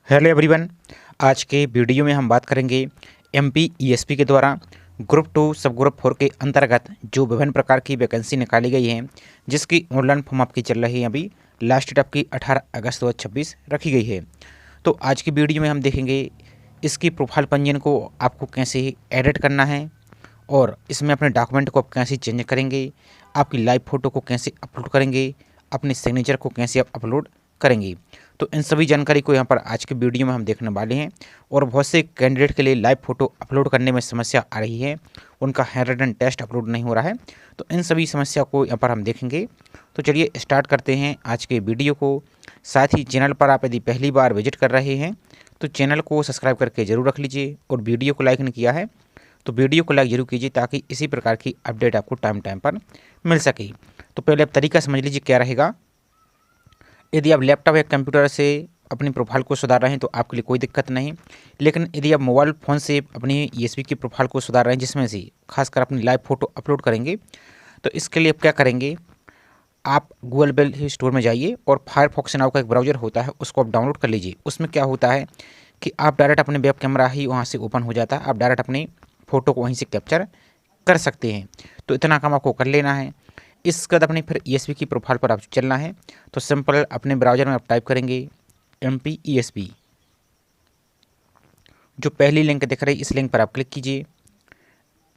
Hello everyone. आज के video में हम बात करेंगे एमपी ईएसपी के द्वारा ग्रुप 2 सब ग्रुप 4 के अंतर्गत जो विभिन्न प्रकार की वैकेंसी निकाली गई है, जिसकी ऑनलाइन फॉर्म आपकी चल रही है। अभी लास्ट डेट आपकी 18 अगस्त 2026 रखी गई है। तो आज की वीडियो में हम देखेंगे इसकी प्रोफाइल पंजीयन को आपको कैसे एडिट करना है और इसमें अपने डॉक्यूमेंट को आप कैसे चेंज करेंगे, आपकी लाइव फ़ोटो को कैसे अपलोड करेंगे, अपने सिग्नेचर को कैसे आप अपलोड करेंगे। तो इन सभी जानकारी को यहाँ पर आज के वीडियो में हम देखने वाले हैं। और बहुत से कैंडिडेट के लिए लाइव फ़ोटो अपलोड करने में समस्या आ रही है, उनका हैंड रिटन टेस्ट अपलोड नहीं हो रहा है। तो इन सभी समस्या को यहाँ पर हम देखेंगे। तो चलिए स्टार्ट करते हैं आज के वीडियो को। साथ ही चैनल पर आप यदि पहली बार विजिट कर रहे हैं तो चैनल को सब्सक्राइब करके ज़रूर रख लीजिए, और वीडियो को लाइक नहीं किया है तो वीडियो को लाइक जरूर कीजिए, ताकि इसी प्रकार की अपडेट आपको टाइम टाइम पर मिल सके। तो पहले आप तरीका समझ लीजिए क्या रहेगा। यदि आप लैपटॉप या कंप्यूटर से अपनी प्रोफाइल को सुधार रहे हैं तो आपके लिए कोई दिक्कत नहीं, लेकिन यदि आप मोबाइल फ़ोन से अपनी ईएसपी की प्रोफाइल को सुधार रहे हैं, जिसमें से खासकर अपनी लाइव फ़ोटो अपलोड करेंगे, तो इसके लिए आप क्या करेंगे, आप गूगल प्ले स्टोर में जाइए और फायरफॉक्स नाम का एक ब्राउज़र होता है, उसको आप डाउनलोड कर लीजिए। उसमें क्या होता है कि आप डायरेक्ट अपने वेब कैमरा ही वहाँ से ओपन हो जाता है, आप डायरेक्ट अपनी फ़ोटो को वहीं से कैप्चर कर सकते हैं। तो इतना काम आपको कर लेना है। इसके बाद अपनी फिर ईएसपी की प्रोफाइल पर आप चलना है। तो सिंपल अपने ब्राउज़र में आप टाइप करेंगे एमपी ईएसपी। जो पहली लिंक दिख रही है इस लिंक पर आप क्लिक कीजिए।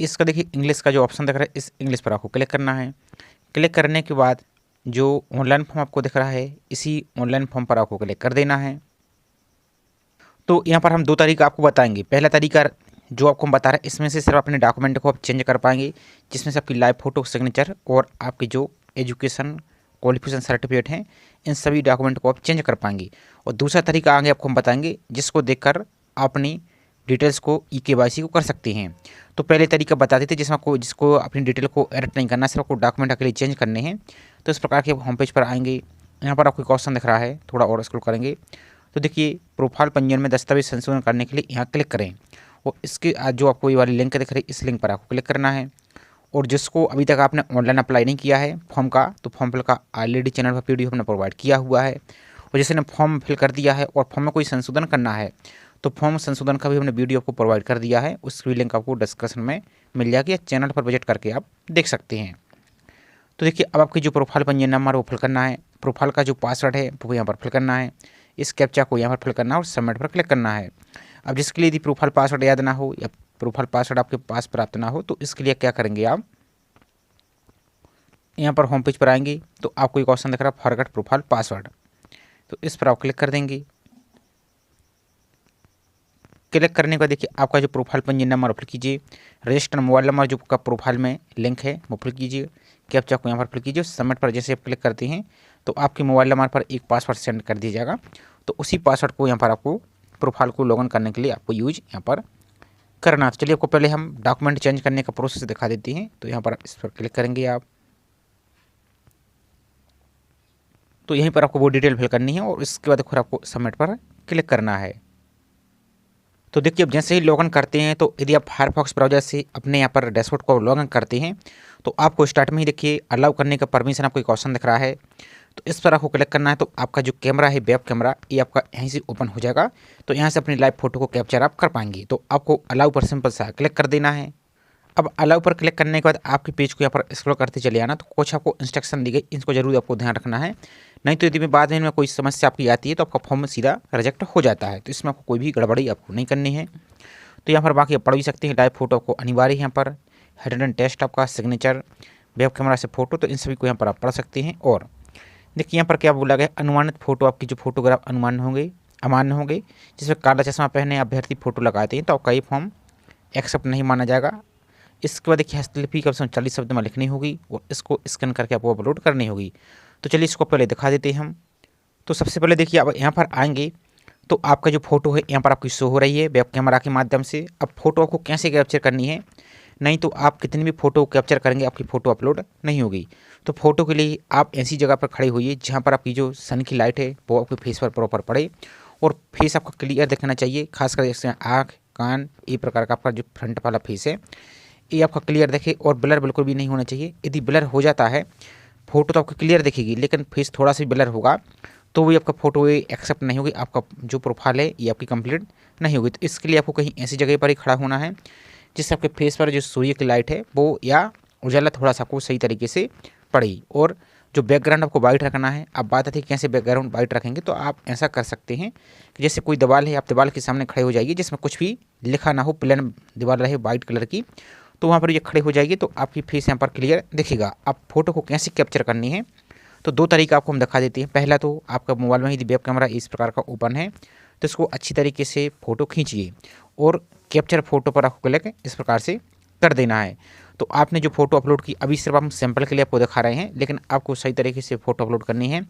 इसका देखिए इंग्लिश का जो ऑप्शन दिख रहा है, इस इंग्लिश पर आपको क्लिक करना है। क्लिक करने के बाद जो ऑनलाइन फॉर्म आपको दिख रहा है, इसी ऑनलाइन फॉर्म पर आपको क्लिक कर देना है। तो यहाँ पर हम दो तरीका आपको बताएंगे। पहला तरीका जो आपको हम बता रहे हैं, इसमें से सिर्फ अपने डॉक्यूमेंट को आप चेंज कर पाएंगे, जिसमें से आपकी लाइव फ़ोटो, सिग्नेचर और आपकी जो एजुकेशन क्वालिफिकेशन सर्टिफिकेट हैं, इन सभी डॉक्यूमेंट को आप चेंज कर पाएंगे। और दूसरा तरीका आगे आपको हम बताएंगे, जिसको देखकर आप अपनी डिटेल्स को ई-केवाईसी को कर सकते हैं। तो पहले तरीका बता देते जिसमें आपको जिसको अपनी डिटेल को एडिट नहीं करना, सिर्फ आपको डॉक्यूमेंट अकेले चेंज करने हैं। तो इस प्रकार के होम पेज पर आएंगे। यहाँ पर आपको क्वेश्चन दिख रहा है, थोड़ा और स्क्रॉल करेंगे तो देखिए प्रोफाइल पंजीयन में दस्तावेज संशोधन करने के लिए यहाँ क्लिक करें, और इसके आज जो आपको ये वाली लिंक दिख रही है, इस लिंक पर आपको क्लिक करना है। और जिसको अभी तक आपने ऑनलाइन अप्लाई नहीं किया है फॉर्म का, तो फॉर्म फिल का ऑलरेडी चैनल पर पीडीएफ हमने प्रोवाइड किया हुआ है। और जिसने फॉर्म फिल कर दिया है और फॉर्म में कोई संशोधन करना है, तो फॉर्म संशोधन का भी हमने वीडियो आपको प्रोवाइड कर दिया है। उसकी भी लिंक आपको डिस्क्रिप्शन में मिल जाएगी, या चैनल पर विजिट करके आप देख सकते हैं। तो देखिए अब आपकी जो प्रोफाइल पंजीयन नंबर वो फिल करना है, प्रोफाइल का जो पासवर्ड है वो यहाँ पर फिल करना है, इस कैप्चा को यहाँ पर फिल करना है और सबमिट पर क्लिक करना है। अब जिसके लिए यदि प्रोफाइल पासवर्ड याद ना हो या प्रोफाइल पासवर्ड आपके पास प्राप्त ना हो, तो इसके लिए क्या करेंगे, आप यहाँ पर होम पेज पर आएंगे तो आपको एक ऑप्शन दिख रहा है फॉरगेट प्रोफाइल पासवर्ड, तो इस पर आप क्लिक कर देंगे। क्लिक करने के बाद देखिए आपका जो प्रोफाइल पंजीयन नंबर फिल कीजिए, रजिस्टर्ड मोबाइल नंबर जो आपका प्रोफाइल में लिंक है वो फिल कीजिए, कैप्चा को यहाँ पर फिल कीजिए। सबमिट पर जैसे आप क्लिक करते हैं तो आपके मोबाइल नंबर पर एक पासवर्ड सेंड कर दिया जाएगा। तो उसी पासवर्ड को यहाँ पर आपको प्रोफाइल को लॉगिन करने के लिए आपको यूज यहाँ पर करना। तो चलिए आपको पहले हम डॉक्यूमेंट चेंज करने का प्रोसेस दिखा देते हैं। तो यहाँ पर इस पर क्लिक करेंगे आप, तो यहीं पर आपको वो डिटेल फिल करनी है और इसके बाद फिर आपको सबमिट पर क्लिक करना है। तो देखिए अब जैसे ही लॉगिन करते हैं, तो यदि आप फायरफॉक्स ब्राउज़र से अपने यहाँ पर डैशबोर्ड को लॉगिन करते हैं, तो आपको स्टार्ट में ही देखिए अलाउ करने का परमिशन आपको एक ऑप्शन दिख रहा है। तो इस पर आपको क्लिक करना है। तो आपका जो कैमरा है वेब कैमरा, ये आपका यहीं से ओपन हो जाएगा। तो यहाँ से अपनी लाइव फ़ोटो को कैप्चर आप कर पाएंगे। तो आपको अलाउ पर सिंपल सा क्लिक कर देना है। अब अलाउ पर क्लिक करने के बाद आपके पेज को यहाँ पर स्क्रॉल करते चले आना। तो कुछ आपको इंस्ट्रक्शन दी गई, इनको जरूर आपको ध्यान रखना है, नहीं तो यदि में बाद में कोई समस्या आपकी आती है तो आपका फॉर्म सीधा रिजेक्ट हो जाता है। तो इसमें आपको कोई भी गड़बड़ी आपको नहीं करनी है। तो यहाँ पर बाकी आप पढ़ भी सकते हैं। लाइव फोटो आपको अनिवार्य है, यहाँ पर हेडन टेस्ट आपका सिग्नेचर वेब कैमरा से फोटो, तो इन सभी को यहाँ पर आप पढ़ सकते हैं। और देखिए यहाँ पर क्या बोला गया, अनुमानित फोटो आपकी जो फोटोग्राफ अमान्य होंगे, जिसमें काला चश्मा पहने अभ्यर्थी फोटो लगाते हैं, तो आपका ये फॉर्म एक्सेप्ट नहीं माना जाएगा। इसके बाद देखिए हस्तलिपि कम से कम 40 शब्द में लिखनी होगी और इसको स्कैन करके आपको अपलोड करनी होगी। तो चलिए इसको पहले दिखा देते हैं हम। तो सबसे पहले देखिए अब यहाँ पर आएंगे तो आपका जो फोटो है यहाँ पर आपकी शो हो रही है वेब कैमरा के माध्यम से। अब फोटो आपको कैसे कैप्चर करनी है, नहीं तो आप कितनी भी फोटो कैप्चर करेंगे आपकी फ़ोटो अपलोड नहीं होगी। तो फोटो के लिए आप ऐसी जगह पर खड़े होइए जहाँ पर आपकी जो सन की लाइट है वो आपके फेस पर प्रॉपर पड़े और फेस आपका क्लियर दिखना चाहिए। खासकर जैसे आँख, कान, ये प्रकार का आपका जो फ्रंट वाला फेस है ये आपका क्लियर दिखे, और ब्लर बिल्कुल भी नहीं होना चाहिए। यदि ब्लर हो जाता है फोटो तो आपको क्लियर दिखेगी, लेकिन फेस थोड़ा सा ब्लर होगा तो भी आपका फ़ोटो ये एक्सेप्ट नहीं होगी, आपका जो प्रोफाइल है ये आपकी कंप्लीट नहीं होगी। तो इसके लिए आपको कहीं ऐसी जगह पर ही खड़ा होना है जिससे आपके फेस पर जो सूर्य की लाइट है वो या उजाला थोड़ा सा आपको सही तरीके से पड़े। और जो बैकग्राउंड आपको वाइट रखना है। अब बात आती है कैसे बैकग्राउंड वाइट रखेंगे, तो आप ऐसा कर सकते हैं कि जैसे कोई दीवार है, आप दीवार के सामने खड़े हो जाइए जिसमें कुछ भी लिखा ना हो, प्लेन दीवार रहे वाइट कलर की, तो वहाँ पर ये खड़े हो जाएगी तो आपकी फेस यहाँ पर क्लियर दिखेगा। आप फोटो को कैसे कैप्चर करनी है, तो दो तरीका आपको हम दिखा देते हैं। पहला तो आपका मोबाइल में ही वेब कैमरा इस प्रकार का ओपन है, तो इसको अच्छी तरीके से फ़ोटो खींचिए और कैप्चर फोटो पर आपको क्लिक इस प्रकार से कर देना है। तो आपने जो फ़ोटो अपलोड की, अभी सिर्फ हम सैंपल के लिए आपको दिखा रहे हैं, लेकिन आपको सही तरीके से फ़ोटो अपलोड करनी है।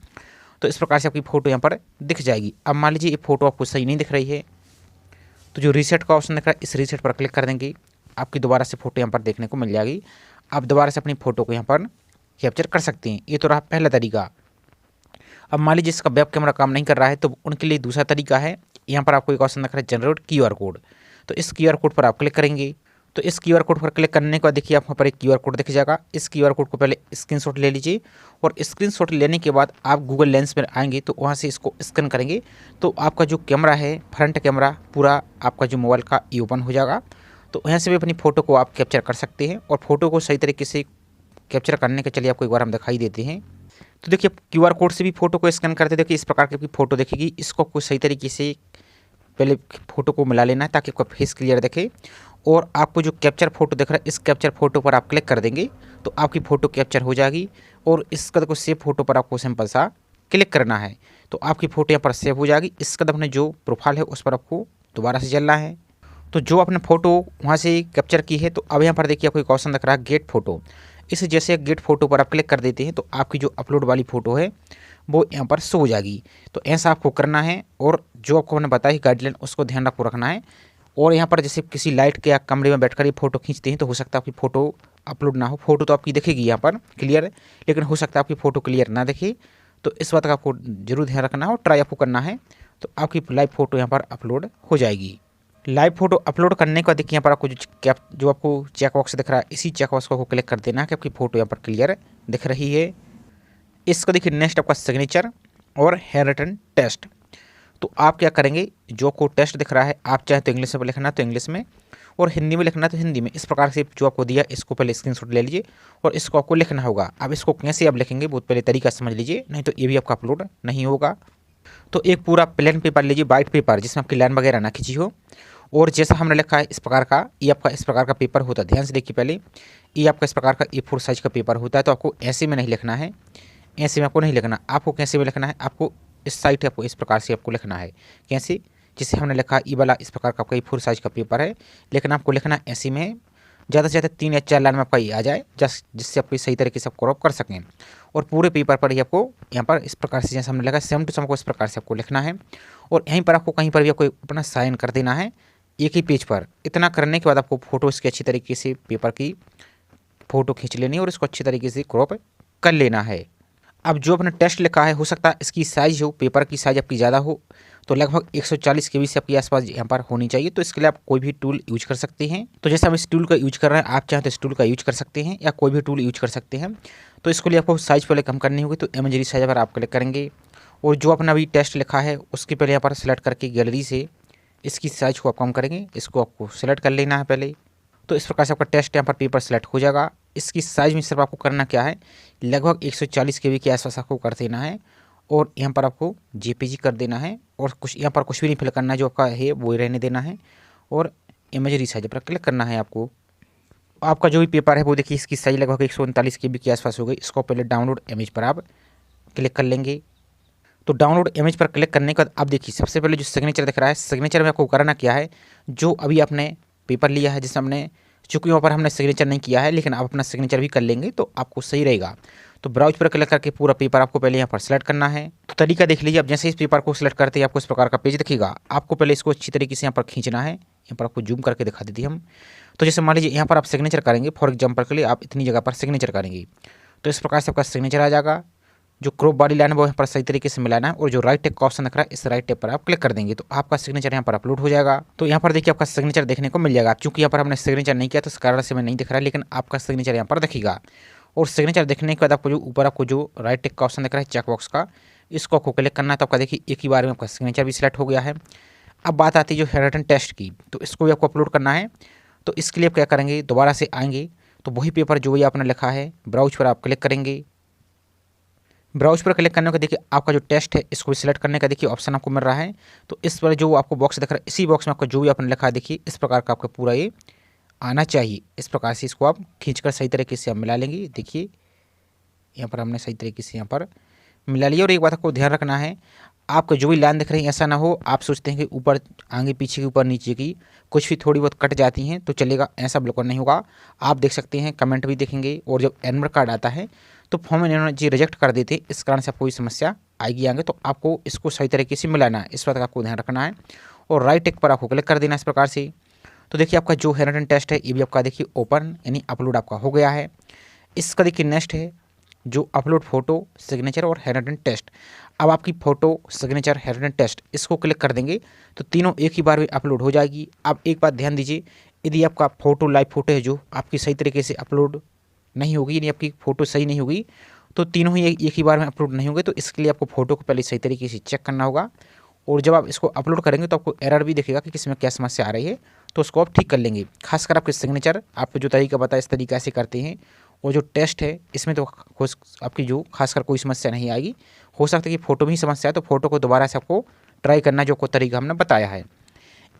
तो इस प्रकार से आपकी फ़ोटो यहाँ पर दिख जाएगी। अब मान लीजिए ये फ़ोटो आपको सही नहीं दिख रही है, तो जो रीसेट का ऑप्शन दिख रहा है इस रीसेट पर क्लिक कर देंगे, आपकी दोबारा से फ़ोटो यहाँ पर देखने को मिल जाएगी। आप दोबारा से अपनी फ़ोटो को यहाँ पर कैप्चर कर सकते हैं। ये तो रहा पहला तरीका। अब मान लीजिए इसका वेब कैमरा काम नहीं कर रहा है, तो उनके लिए दूसरा तरीका है। यहाँ पर आपको एक ऑप्शन दिख रहा है जनरेट QR कोड, तो इस QR कोड पर आप क्लिक करेंगे। तो इस QR कोड पर क्लिक करने के बाद देखिए आपको पर एक QR कोड दिख जाएगा। इस QR कोड को पहले स्क्रीनशॉट ले लीजिए और स्क्रीनशॉट लेने के बाद आप गूगल लेंस में आएंगे तो वहाँ से इसको स्कैन करेंगे, तो आपका जो कैमरा है फ्रंट कैमरा पूरा आपका जो मोबाइल का ये ओपन हो जाएगा। तो यहाँ से भी अपनी फ़ोटो को आप कैप्चर कर सकते हैं। और फोटो को सही तरीके से कैप्चर करने के चलिए आपको एक बार हम दिखाई देते हैं। तो देखिए QR कोड से भी फोटो को स्कैन करते देखिए इस प्रकार की आपकी फ़ोटो दिखेगी। इसको आपको सही तरीके से पहले फ़ोटो को मिला लेना है ताकि आपका फेस क्लियर दिखे। और आपको जो कैप्चर फ़ोटो दिख रहा है इस कैप्चर फ़ोटो पर आप क्लिक कर देंगे तो आपकी फ़ोटो कैप्चर हो जाएगी। और इसका देखो सेव फ़ोटो पर आपको सिंपल सा क्लिक करना है, तो आपकी फ़ोटो यहाँ पर सेव हो जाएगी। इसका अपने जो प्रोफाइल है उस पर आपको दोबारा से चलना है। तो जो आपने फ़ोटो वहाँ से कैप्चर की है, तो अब यहाँ पर देखिए आपको एक ऑप्शन दिख रहा है गेट फ़ोटो। इस जैसे गेट फ़ोटो पर आप क्लिक कर देते हैं तो आपकी जो अपलोड वाली फ़ोटो है वो यहाँ पर शो हो जाएगी। तो ऐसा आपको करना है। और जो आपको मैंने बताया गाइडलाइन उसको ध्यान आपको रखना है। और यहाँ पर जैसे किसी लाइट के या कमरे में बैठकर ये फ़ोटो खींचते हैं तो हो सकता है आपकी फ़ोटो अपलोड ना हो। फ़ोटो तो आपकी दिखेगी यहाँ पर क्लियर, लेकिन हो सकता है आपकी फ़ोटो क्लियर ना दिखे। तो इस बात का आपको जरूर ध्यान रखना है और ट्राई आपको करना है, तो आपकी लाइव फ़ोटो यहाँ पर अपलोड हो जाएगी। लाइव फोटो अपलोड करने के बाद देखिए यहाँ पर आपको जो आपको चेक बॉक्स दिख रहा है इसी चेक बॉक्स को क्लिक कर देना है कि आपकी फ़ोटो यहाँ पर क्लियर दिख रही है। इसका देखिए नेक्स्ट आपका सिग्नेचर और हैंड रिटन टेस्ट। तो आप क्या करेंगे, जो आपको टेस्ट दिख रहा है आप चाहे तो इंग्लिश में लिखना तो इंग्लिश में और हिंदी में लिखना तो हिंदी में। इस प्रकार से जो आपको दिया इसको पहले स्क्रीनशॉट ले लीजिए और इसको आपको लिखना होगा। अब इसको कैसे आप लिखेंगे बहुत पहले तरीका समझ लीजिए, नहीं तो ये भी आपका अपलोड नहीं होगा। तो एक पूरा प्लेन पेपर लीजिए, वाइट पेपर जिसमें आपकी लाइन वगैरह ना खींची हो। और जैसा हमने लिखा है इस प्रकार का, ये आपका इस प्रकार का पेपर होता है। ध्यान से देखिए पहले, ये आपका इस प्रकार का A4 साइज का पेपर होता है। तो आपको ऐसे में नहीं लिखना है, ऐसे में आपको नहीं लिखना। आपको कैसे में लिखना है, आपको इस साइड आपको इस प्रकार से आपको लिखना है। कैसे, जिसे हमने लिखा ये वाला इस प्रकार का आपका A4 साइज का पेपर है, लेकिन आपको लिखना ऐसे में ज़्यादा से ज़्यादा 3 या 4 लाइन में आपका ये आ जाए, जिससे आपको सही तरीके से आप क्रॉप कर सकें। और पूरे पेपर पर ही आपको यहाँ पर इस प्रकार से जैसे हमने लगा सेम टू सेम को इस प्रकार से आपको लिखना है। और यहीं पर आपको कहीं पर भी आपको अपना साइन कर देना है एक ही पेज पर। इतना करने के बाद आपको फ़ोटो इसकी अच्छी तरीके से पेपर की फ़ोटो खींच लेनी है और इसको अच्छी तरीके से क्रॉप कर लेना है। अब जो अपना टेस्ट लिखा है हो सकता है इसकी साइज़ हो, पेपर की साइज़ आपकी ज़्यादा हो, तो लगभग 140 KB से आपके आसपास यहाँ पर होनी चाहिए। तो इसके लिए आप कोई भी टूल यूज कर सकते हैं। तो जैसे हम इस टूल का यूज कर रहे हैं, आप चाहें तो इस टूल का यूज कर सकते हैं या कोई भी टूल यूज कर सकते हैं। तो इसके लिए आपको साइज़ पहले कम करनी होगी, तो इमेजरी साइज पर आप क्लिक करेंगे और जो अपना अभी टेस्ट लिखा है उसके पहले यहाँ पर सेलेक्ट करके गैलरी से इसकी साइज़ को आप कम करेंगे। इसको आपको सेलेक्ट कर लेना है पहले। तो इस प्रकार से आपका टेस्ट यहाँ पर पेपर सेलेक्ट हो जाएगा। इसकी साइज़ में सिर्फ आपको करना क्या है, लगभग 140 KB के आसपास आपको कर देना है और यहाँ पर आपको JPG कर देना है। और कुछ यहाँ पर कुछ भी नहीं फिल करना है, जो आपका है वो ही रहने देना है। और इमेजरी साइज पर क्लिक करना है आपको। आपका जो भी पेपर है वो देखिए इसकी साइज लगभग 139 KB के आसपास हो गई। इसको पहले डाउनलोड इमेज पर आप क्लिक कर लेंगे। तो डाउनलोड इमेज पर क्लिक करने के बाद अब देखिए सबसे पहले जो सिग्नेचर दिख रहा है, सिग्नेचर में आपको करना क्या है, जो अभी आपने पेपर लिया है जिसमें हमने, चूँकि वहाँ पर हमने सिग्नेचर नहीं किया है लेकिन आप अपना सिग्नेचर भी कर लेंगे तो आपको सही रहेगा। तो ब्राउज पर क्लिक करके पूरा पेपर आपको पहले यहाँ पर सेलेक्ट करना है। तो तरीका देख लीजिए, अब जैसे इस पेपर को सिलेक्ट करते हैं आपको इस प्रकार का पेज दिखेगा। आपको पहले इसको अच्छी तरीके से यहाँ पर खींचना है। यहाँ पर आपको जूम करके दिखा देते हैं हम। तो जैसे मान लीजिए यहाँ पर आप सिग्नेचर करेंगे, फॉर एग्जाम्पल के लिए आप इतनी जगह पर सिग्नेचर करेंगे तो इस प्रकार से आपका सिग्नेचर आ जाएगा। जो क्रॉप वाली लाइन है वो यहाँ पर सही तरीके से मिलाना है और जो राइट टैब का ऑप्शन दिख रहा है इस राइट टैब पर आप क्लिक कर देंगे तो आपका सिग्नेचर यहाँ पर अपलोड हो जाएगा। तो यहाँ पर देखिए आपका सिग्नेचर देखने को मिल जाएगा। क्योंकि यहाँ पर हमने सिग्नेचर नहीं किया तो इस कारण से मैं नहीं दिख रहा है, लेकिन आपका सिग्नेचर यहाँ पर दिखेगा। और सिग्नेचर देखने के बाद आपको जो ऊपर आपको जो राइट टैब का ऑप्शन दिख रहा है चेक बॉक्स का, इसको आपको क्लिक करना है। तो आपका देखिए एक ही बार में आपका सिग्नेचर भी सिलेक्ट हो गया है। अब बात आती है जो हैंड रिटन टेस्ट की, तो इसको भी आपको अपलोड करना है। तो इसके लिए आप क्या करेंगे, दोबारा से आएंगे तो वही पेपर जो भी आपने लिखा है ब्राउज पर आप क्लिक करेंगे। ब्राउज पर क्लिक करने का देखिए आपका जो टेस्ट है इसको भी सिलेक्ट करने का देखिए ऑप्शन आपको मिल रहा है। तो इस पर जो आपको बॉक्स दिख रहा है, इसी बॉक्स में आपको जो भी आपने लिखा है देखिए इस प्रकार का आपका पूरा ये आना चाहिए। इस प्रकार से इसको आप खींचकर सही तरीके से आप मिला लेंगे। देखिए यहाँ पर हमने सही तरीके से यहाँ पर मिला लिया। और एक बात आपको ध्यान रखना है, आपको जो भी लाइन दिख रही है ऐसा ना हो आप सोचते हैं कि ऊपर आगे पीछे की ऊपर नीचे की कुछ भी थोड़ी बहुत कट जाती हैं तो चलेगा, ऐसा बिल्कुल नहीं होगा। आप देख सकते हैं कमेंट भी देखेंगे और जब एडमिट कार्ड आता है तो फॉर्म इन्होंने जी रिजेक्ट कर देते, इस कारण से आपको कोई समस्या आएगी आगे। तो आपको इसको सही तरीके से मिलाना है, इस बात का आपको ध्यान रखना है। और राइट टिक पर आपको क्लिक कर देना इस प्रकार से। तो देखिए आपका जो हैंड रिटन टेस्ट है ये भी आपका देखिए ओपन यानी अपलोड आपका हो गया है। इसका देखिए नेक्स्ट है जो अपलोड फोटो सिग्नेचर और हैंड रिटन टेस्ट। अब आपकी photo signature hand written test इसको क्लिक कर देंगे तो तीनों एक ही बार में अपलोड हो जाएगी। अब एक बात ध्यान दीजिए, यदि आपका फ़ोटो लाइव फ़ोटो है जो आपकी सही तरीके से अपलोड नहीं होगी, यानी आपकी फ़ोटो सही नहीं होगी तो तीनों ही एक ही बार में अपलोड नहीं होंगे। तो इसके लिए आपको फ़ोटो को पहले सही तरीके से चेक करना होगा और जब आप इसको अपलोड करेंगे तो आपको एरर भी दिखेगा कि किसमें क्या समस्या आ रही है, तो उसको आप ठीक कर लेंगे। खासकर आपके सिग्नेचर आपको जो तरीका बताया इस तरीक़ा से करते हैं और जो टेस्ट है इसमें तो आपकी जो खासकर कोई समस्या नहीं आएगी। हो सकता है कि फ़ोटो में ही समस्या है तो फ़ोटो को दोबारा से आपको ट्राई करना जो को तरीका हमने बताया है।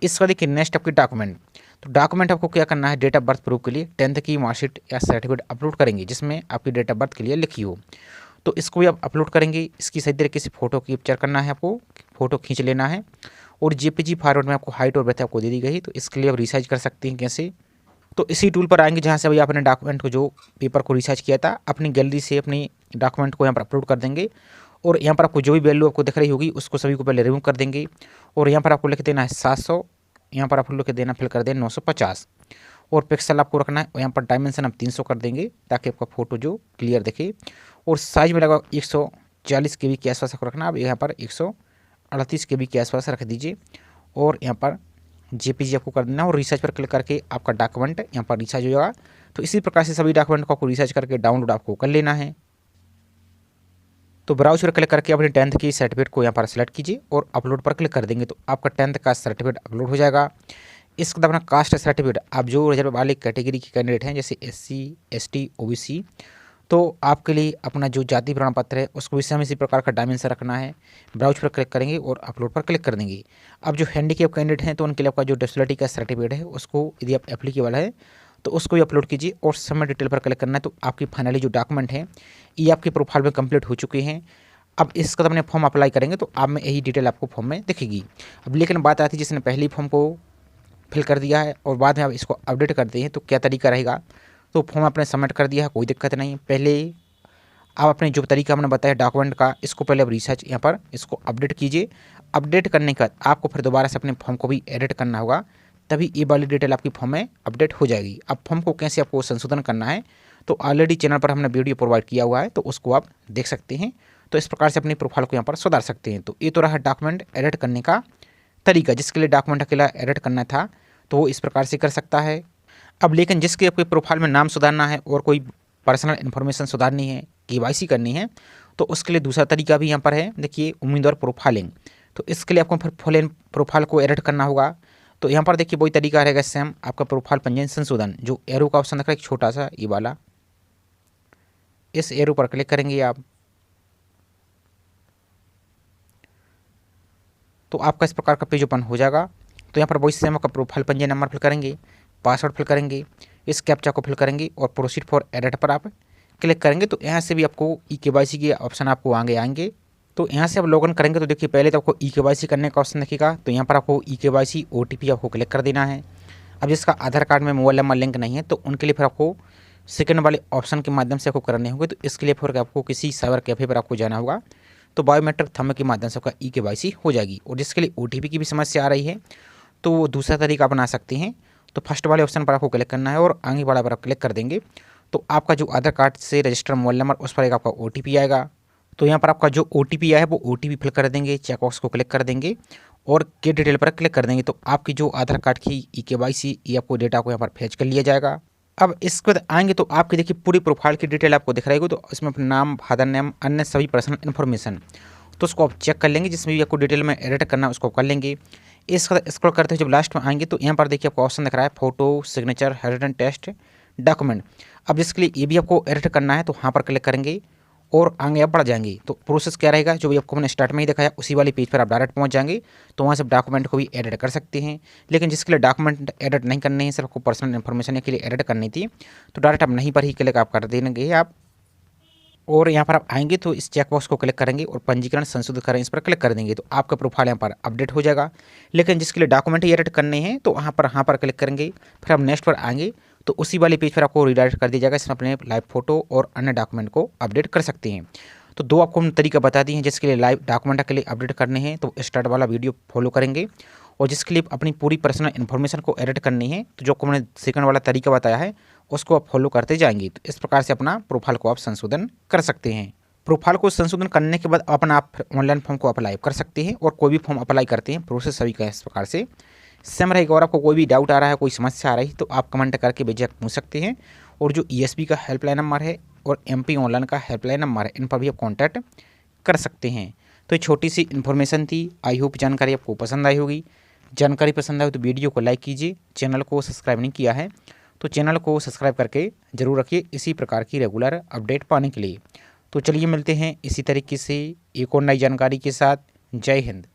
इसका देखिए नेक्स्ट आपकी डॉक्यूमेंट। तो डॉक्यूमेंट आपको क्या करना है, डेट ऑफ बर्थ प्रूफ के लिए 10th की मार्कशीट या सर्टिफिकेट अपलोड करेंगे जिसमें आपकी डेट ऑफ बर्थ के लिए लिखी हो, तो इसको भी आप अपलोड करेंगे। इसकी सही तरीके से फ़ोटो कैप्चर करना है, आपको फ़ोटो खींच लेना है और जेपीजी फॉर्मेट में आपको हाइट और ब्रेथ आपको दे दी गई, तो इसके लिए आप रिसाइज कर सकते हैं कैसे। तो इसी टूल पर आएंगे जहाँ से अभी आपने डॉक्यूमेंट को जो पेपर को रिसर्च किया था अपनी गैलरी से अपनी डॉक्यूमेंट को यहाँ पर अपलोड कर देंगे और यहाँ पर आपको जो भी वैल्यू आपको दिख रही होगी उसको सभी को पहले रिमूव कर देंगे और यहाँ पर आपको लिख देना है 700, यहाँ पर आपको लिख देना फिल कर दें 950 और पिक्सल आपको रखना है और यहाँ पर डायमेंशन आप 300 कर देंगे ताकि आपका फ़ोटो जो क्लियर दिखे और साइज में लगभग 140 KB के आसपास आपको रखना है। अब यहाँ पर 138 KB के आसपास रख दीजिए और यहाँ पर जेपीजी आपको कर देना और रिसर्च पर क्लिक करके आपका डॉक्यूमेंट यहाँ पर रिसर्च हो जाएगा। तो इसी प्रकार से सभी डॉक्यूमेंट को आपको रिसर्च करके डाउनलोड आपको कर लेना है। तो ब्राउज पर क्लिक करके अपने 10th की सर्टिफिकेट को यहाँ पर सेलेक्ट कीजिए और अपलोड पर क्लिक कर देंगे तो आपका 10th का सर्टिफिकेट अपलोड हो जाएगा। इसके बाद अपना कास्ट सर्टिफिकेट, आप जो रिजर्व वाले कैटेगरी के कैंडिडेट हैं जैसे SC ST OBC, तो आपके लिए अपना जो जाति प्रमाण पत्र है उसको भी सेम इसी प्रकार का डायमेंशन रखना है। ब्राउज पर क्लिक करेंगे और अपलोड पर क्लिक कर देंगे। अब जो हैंडीकैप कैंडिडेट हैं तो उनके लिए आपका जो डिसेबिलिटी का सर्टिफिकेट है उसको यदि आप एप्लीकेबल है तो उसको भी अपलोड कीजिए और सबमिट डिटेल पर क्लिक करना है। तो आपकी फाइनली जो डॉक्यूमेंट है ये आपकी प्रोफाइल में कंप्लीट हो चुके हैं। अब इसका अपने फॉर्म अप्लाई करेंगे तो आप में यही डिटेल आपको फॉर्म में दिखेगी। अब लेकिन बात आती है जिसने पहली फॉर्म को फिल कर दिया है और बाद में आप इसको अपडेट करते हैं तो क्या तरीका रहेगा। तो फॉर्म आपने सबमिट कर दिया है, कोई दिक्कत नहीं। पहले आप अपने जो तरीका हमने बताया डॉक्यूमेंट का इसको पहले अब रिसर्च यहाँ पर इसको अपडेट कीजिए। अपडेट करने के बाद आपको फिर दोबारा से अपने फॉर्म को भी एडिट करना होगा, तभी ये वाली डिटेल आपकी फॉर्म में अपडेट हो जाएगी। अब फॉर्म को कैसे आपको संशोधन करना है तो ऑलरेडी चैनल पर हमने वीडियो प्रोवाइड किया हुआ है तो उसको आप देख सकते हैं। तो इस प्रकार से अपनी प्रोफाइल को यहाँ पर सुधार सकते हैं। तो ये तो रहा डॉक्यूमेंट एडिट करने का तरीका, जिसके लिए डॉक्यूमेंट अकेला एडिट करना था तो वो इस प्रकार से कर सकता है। अब लेकिन जिसके आपके प्रोफाइल में नाम सुधारना है और कोई पर्सनल इन्फॉर्मेशन सुधारनी है, KYC करनी है, तो उसके लिए दूसरा तरीका भी यहाँ पर है। देखिए उम्मीदवार प्रोफाइलिंग, तो इसके लिए आपको फिर फुल प्रोफाइल को एडिट करना होगा। तो यहाँ पर देखिए वही तरीका रहेगा सेम, आपका प्रोफाइल पंजीयन संशोधन, जो एरो का ऑप्शन रखा है एक छोटा सा ये वाला, इस एरो पर क्लिक करेंगे आप तो आपका इस प्रकार का पेज ओपन हो जाएगा। तो यहाँ पर वही सेम आपका प्रोफाइल पंजीयन नंबर फिल करेंगे, पासवर्ड फिल करेंगे, इस कैप्चा को फिल करेंगे और प्रोसीड फॉर एडिट पर आप क्लिक करेंगे। तो यहाँ से भी आपको KYC के ऑप्शन आपको आगे आएंगे। तो यहाँ से आप लॉगिन करेंगे तो देखिए पहले तो आपको KYC करने का ऑप्शन दिखेगा, तो यहाँ पर आपको KYC OTP आपको क्लिक कर देना है। अब जिसका आधार कार्ड में मोबाइल नंबर लिंक नहीं है तो उनके लिए फिर आपको सेकंड वाले ऑप्शन के माध्यम से आपको करने होंगे। तो इसके लिए फिर आपको किसी साइबर कैफ़े पर आपको जाना होगा, तो बायोमेट्रिक थंब के माध्यम से आपका KYC हो जाएगी। और जिसके लिए OTP की भी समस्या आ रही है तो वो दूसरा तरीका अपना सकते हैं। तो फर्स्ट वाले ऑप्शन पर आपको क्लिक करना है और आगे वाला पर आप क्लिक कर देंगे तो आपका जो आधार कार्ड से रजिस्टर्ड मोबाइल नंबर उस पर एक आपका OTP आएगा। तो यहाँ पर आपका जो OTP आया है वो OTP फिल कर देंगे, चेकबॉक्स को क्लिक कर देंगे और गेट डिटेल पर क्लिक कर देंगे। तो आपकी जो आधार कार्ड की KYC ये आपको डेटा को यहाँ पर फैच कर लिया जाएगा। अब इसके बाद आएंगे तो आपकी देखिए पूरी प्रोफाइल की डिटेल आपको दिख रही होगी। तो इसमें अपना नाम, फादर नेम, अन्य सभी पर्सनल इन्फॉर्मेशन, तो उसको आप चेक कर लेंगे, जिसमें भी आपको डिटेल में एडिट करना है उसको कर लेंगे। इसका स्क्रॉल करते हुए जब लास्ट में आएंगे तो यहाँ पर देखिए आपको ऑप्शन दिख रहा है photo, signature, heritage test, document. अब जिसके लिए ये भी आपको एडिट करना है तो वहाँ पर क्लिक करेंगे और आगे आप बढ़ जाएंगे। तो प्रोसेस क्या रहेगा, जो भी आपको मैंने स्टार्ट में ही दिखाया उसी वाली पेज पर आप डायरेक्ट पहुंच जाएंगे। तो वहाँ से डॉक्यूमेंट को भी एडिट कर सकते हैं, लेकिन जिसके लिए डॉक्यूमेंट एडिट नहीं करने हैं, सिर्फ आपको पर्सनल इन्फॉर्मेशन के लिए एडिट करनी थी, तो डायरेक्ट आप नहीं पर ही क्लिक आप कर देंगे आप। और यहाँ पर आप आएंगे तो इस चेकबॉक्स को क्लिक करेंगे और पंजीकरण संशोधित करें इस पर क्लिक कर देंगे, तो आपका प्रोफाइल यहाँ पर अपडेट हो जाएगा। लेकिन जिसके लिए डॉक्यूमेंट ही एडिट करने हैं तो वहाँ पर क्लिक करेंगे, फिर आप नेक्स्ट पर आएंगे तो उसी वाली पेज पर आपको रिडायरेक्ट कर दिया जाएगा। इसमें अपने लाइव फोटो और अन्य डॉक्यूमेंट को अपडेट कर सकते हैं। तो दो आपको हम तरीका बता दिए हैं, जिसके लिए लाइव डॉक्यूमेंट के लिए अपडेट करने हैं तो स्टार्ट वाला वीडियो फॉलो करेंगे, और जिसके लिए अपनी पूरी पर्सनल इन्फॉर्मेशन को एडिट करनी है तो जो मैंने सेकंड वाला तरीका बताया है उसको आप फॉलो करते जाएंगे। तो इस प्रकार से अपना प्रोफाइल को आप संशोधन कर सकते हैं। प्रोफाइल को संशोधन करने के बाद अपना आप ऑनलाइन फॉर्म को अप्लाई कर सकते हैं, और कोई भी फॉर्म अप्लाई करते हैं प्रोसेस सभी का इस प्रकार से सेम रहेगा। और आपको कोई भी डाउट आ रहा है, कोई समस्या आ रही है तो आप कमेंट करके बेझिझक पूछ सकते हैं। और जो ESP का हेल्पलाइन नंबर है और MP ऑनलाइन का हेल्पलाइन नंबर है, इन पर भी आप कॉन्टैक्ट कर सकते हैं। तो ये छोटी सी इन्फॉर्मेशन थी। आई होप जानकारी आपको पसंद आई होगी। जानकारी पसंद आए तो वीडियो को लाइक कीजिए। चैनल को सब्सक्राइब नहीं किया है तो चैनल को सब्सक्राइब करके ज़रूर रखिए इसी प्रकार की रेगुलर अपडेट पाने के लिए। तो चलिए मिलते हैं इसी तरीके से एक और नई जानकारी के साथ। जय हिंद।